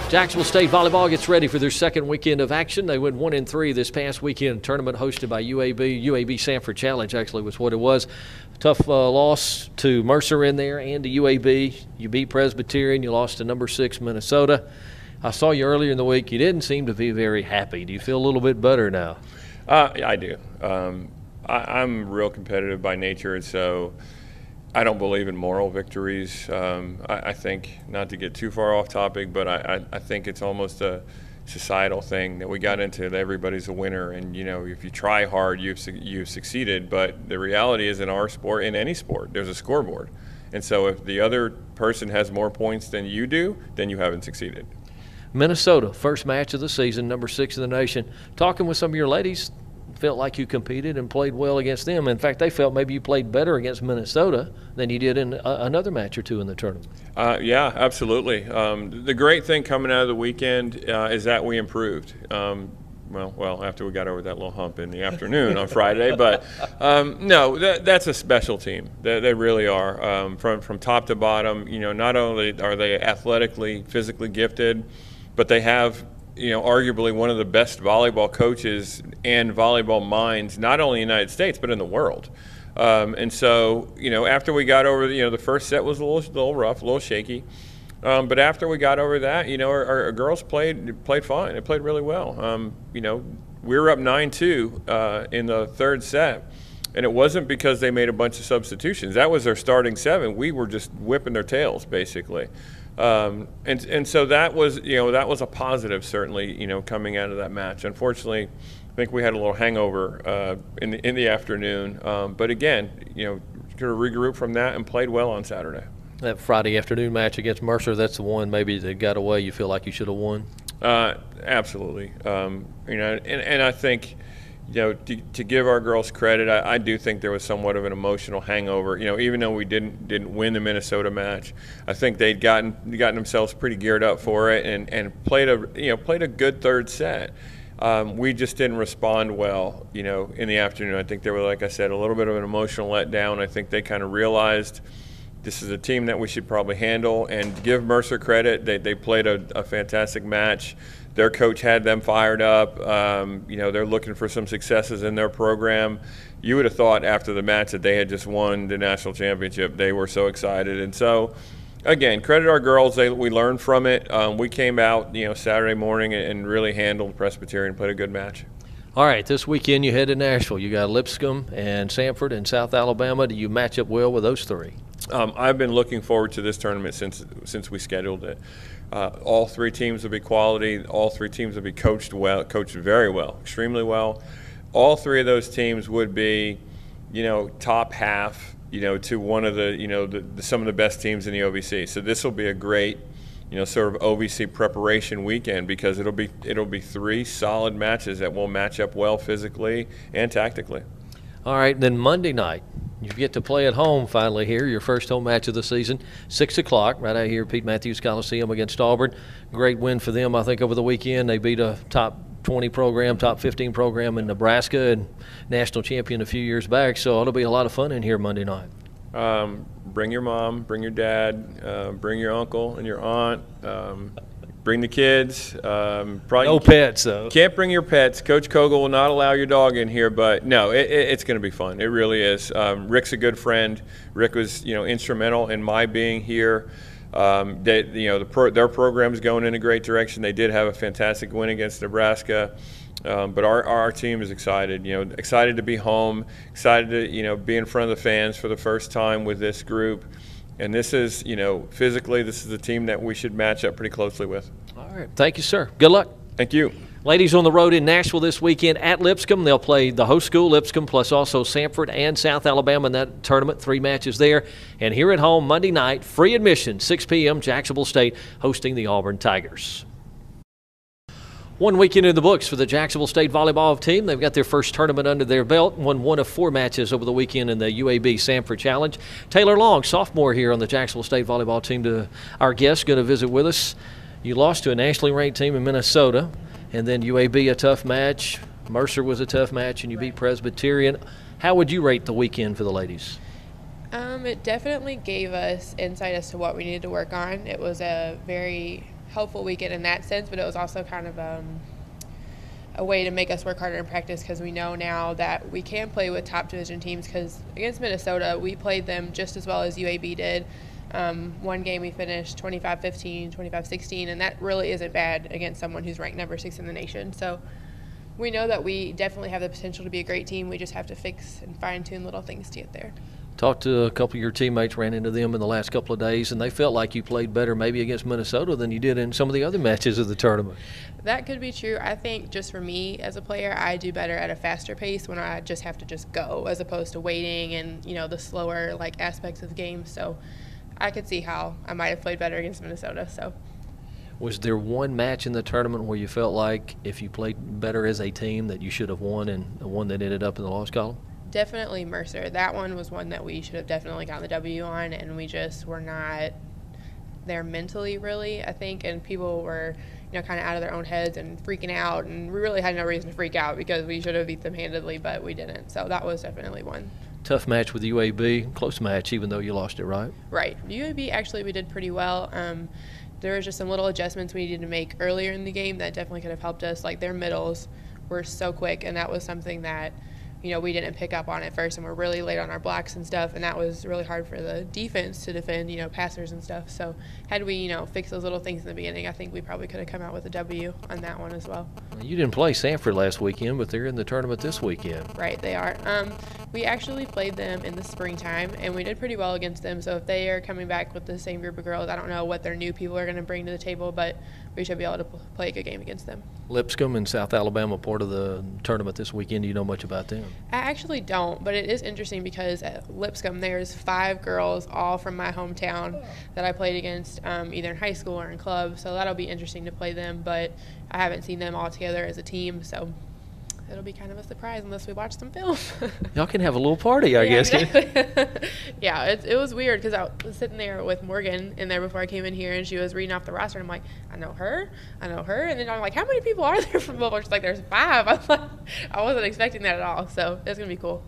Jacksonville State Volleyball gets ready for their second weekend of action. They went 1-3 this past weekend. Tournament hosted by UAB Sanford Challenge actually was what it was. Tough loss to Mercer in there and to UAB. You beat Presbyterian. You lost to number 6 Minnesota. I saw you earlier in the week. You didn't seem to be very happy. Do you feel a little bit better now? Yeah, I do. I'm real competitive by nature, and so I don't believe in moral victories. I think, not to get too far off topic, but I think it's almost a societal thing that we got into, that everybody's a winner, and if you try hard, you've succeeded. But the reality is, in our sport, in any sport, there's a scoreboard, and so if the other person has more points than you do, then you haven't succeeded. Minnesota, first match of the season, number 6 in the nation. Talking with some of your ladies, felt like you competed and played well against them. In fact, they felt maybe you played better against Minnesota than you did in another match or two in the tournament. Yeah, absolutely. The great thing coming out of the weekend is that we improved. Well, after we got over that little hump in the afternoon on Friday, but no, that's a special team. They really are. From top to bottom, not only are they athletically, physically gifted, but they have arguably one of the best volleyball coaches and volleyball minds, not only in the United States, but in the world. And so, after we got over, the first set was a little rough, a little shaky. But after we got over that, our girls played fine. They played really well. We were up 9-2 in the third set. And it wasn't because they made a bunch of substitutions. That was their starting 7. We were just whipping their tails, basically. And so that was a positive, certainly, coming out of that match. Unfortunately, I think we had a little hangover in the afternoon. But again, going to regroup from that and played well on Saturday. That Friday afternoon match against Mercer, that's the one maybe that got away. You feel like you should have won? Absolutely. And I think, to give our girls credit, I do think there was somewhat of an emotional hangover. Even though we didn't win the Minnesota match, I think they'd gotten themselves pretty geared up for it and played a good third set. We just didn't respond well, in the afternoon. I think there was, like I said, a little bit of an emotional letdown. I think they kind of realized this is a team that we should probably handle, and give Mercer credit. They played a fantastic match. Their coach had them fired up. They're looking for some successes in their program. You would have thought after the match that they had just won the national championship. They were so excited. And so, again, credit our girls. We learned from it. We came out, Saturday morning and really handled Presbyterian, played a good match. All right, this weekend you head to Nashville. You got Lipscomb and Sanford and South Alabama. Do you match up well with those 3? I've been looking forward to this tournament since we scheduled it. All 3 teams will be quality. All 3 teams will be coached very well, extremely well. All 3 of those teams would be, top half, to one of some of the best teams in the OVC. So this will be a great, sort of OVC preparation weekend, because it'll be 3 solid matches that will match up well physically and tactically. All right, then Monday night, you get to play at home finally here, your first home match of the season, 6 o'clock, right out here at Pete Matthews Coliseum against Auburn. Great win for them, I think, over the weekend. They beat a top 20 program, top 15 program in Nebraska, and national champion a few years back, so it'll be a lot of fun in here Monday night. Bring your mom, bring your dad, bring your uncle and your aunt. Bring the kids. Probably no pets, though. Can't bring your pets. Coach Kogel will not allow your dog in here, but no, it's going to be fun. It really is. Rick's a good friend. Rick was, instrumental in my being here. Their program's going in a great direction. They did have a fantastic win against Nebraska, but our team is excited. Excited to be home. Excited to be in front of the fans for the first time with this group. And this is, physically, this is a team that we should match up pretty closely with. All right. Thank you, sir. Good luck. Thank you. Ladies on the road in Nashville this weekend at Lipscomb. They'll play the host school, Lipscomb, plus also Sanford and South Alabama in that tournament. 3 matches there. And here at home Monday night, free admission, 6 p.m., Jacksonville State hosting the Auburn Tigers. 1 weekend in the books for the Jacksonville State volleyball team. They've got their first tournament under their belt, won 1 of 4 matches over the weekend in the UAB Sanford Challenge. Taylor Long, sophomore here on the Jacksonville State volleyball team, to our guest, going to visit with us. You lost to a nationally ranked team in Minnesota, and then UAB a tough match. Mercer was a tough match, and you beat Presbyterian. How would you rate the weekend for the ladies? It definitely gave us insight as to what we needed to work on. It was a very helpful weekend in that sense, but it was also kind of a way to make us work harder in practice, because we know now that we can play with top division teams, because against Minnesota, we played them just as well as UAB did. One game we finished 25-15, 25-16, and that really isn't bad against someone who's ranked number 6 in the nation. So we know that we definitely have the potential to be a great team. We just have to fix and fine-tune little things to get there. Talked to a couple of your teammates, ran into them in the last couple of days, and they felt like you played better maybe against Minnesota than you did in some of the other matches of the tournament. That could be true. I think just for me as a player, I do better at a faster pace when I just have to just go, as opposed to waiting and, you know, the slower like aspects of the game. So I could see how I might have played better against Minnesota. So, was there one match in the tournament where you felt like if you played better as a team that you should have won, and the one that ended up in the loss column? Definitely Mercer. That one was one that we should have definitely gotten the W on, and we just were not there mentally, really, I think, and people were, you know, kind of out of their own heads and freaking out, and we really had no reason to freak out because we should have beat them handedly, but we didn't. So that was definitely one. Tough match with UAB, close match even though you lost it, right? Right. UAB, actually, we did pretty well. There was just some little adjustments we needed to make earlier in the game that definitely could have helped us. Like, their middles were so quick, and that was something that, you know, we didn't pick up on at first, and we're really late on our blocks and stuff, and that was really hard for the defense to defend, you know, passers and stuff. So had we, you know, fixed those little things in the beginning, I think we probably could have come out with a W on that one as well. You didn't play Sanford last weekend, but they're in the tournament this weekend. Right, they are. We actually played them in the springtime, and we did pretty well against them. So if they are coming back with the same group of girls, I don't know what their new people are going to bring to the table, but we should be able to play a good game against them. Lipscomb and South Alabama part of the tournament this weekend. Do you know much about them? I actually don't, but it is interesting because at Lipscomb there's 5 girls all from my hometown that I played against either in high school or in club, so that'll be interesting to play them, but I haven't seen them all together as a team, so it'll be kind of a surprise unless we watch some film. Y'all can have a little party, I guess. Exactly. Yeah, it was weird because I was sitting there with Morgan in there before I came in here, and she was reading off the roster, and I'm like, I know her, and then I'm like, how many people are there from Volleyball? She's like, there's 5. I'm like, I wasn't expecting that at all, so it's going to be cool.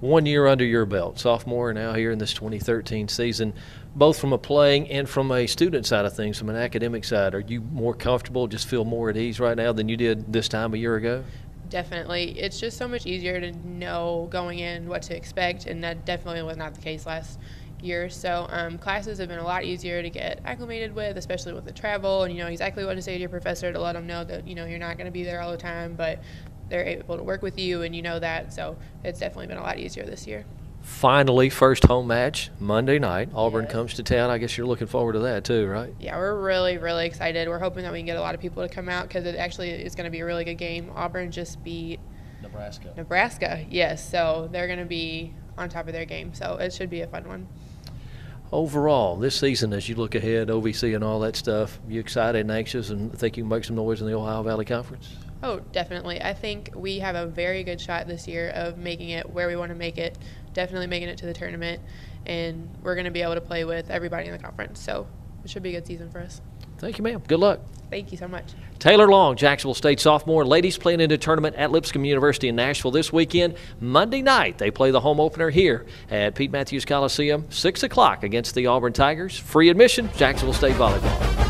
1 year under your belt, sophomore, now here in this 2013 season, both from a playing and from a student side of things, from an academic side. Are you more comfortable, just feel more at ease right now than you did this time a year ago? Definitely. It's just so much easier to know going in what to expect, and that definitely was not the case last year. So classes have been a lot easier to get acclimated with, especially with the travel, and you know exactly what to say to your professor to let them know that, you know, you're not going to be there all the time, but they're able to work with you, and you know that. So it's definitely been a lot easier this year. Finally, first home match Monday night. Auburn comes to town. I guess you're looking forward to that too, right? Yeah, we're really, really excited. We're hoping that we can get a lot of people to come out because it actually is going to be a really good game. Auburn just beat Nebraska, yes. So they're going to be on top of their game. So it should be a fun one. Overall, this season, as you look ahead, OVC and all that stuff, you excited and anxious and think you can make some noise in the Ohio Valley Conference? Oh, definitely. I think we have a very good shot this year of making it where we want to make it, definitely making it to the tournament, and we're going to be able to play with everybody in the conference. So it should be a good season for us. Thank you, ma'am. Good luck. Thank you so much. Taylor Long, Jacksonville State sophomore. Ladies playing in a tournament at Lipscomb University in Nashville this weekend. Monday night, they play the home opener here at Pete Matthews Coliseum, 6 o'clock against the Auburn Tigers. Free admission, Jacksonville State Volleyball.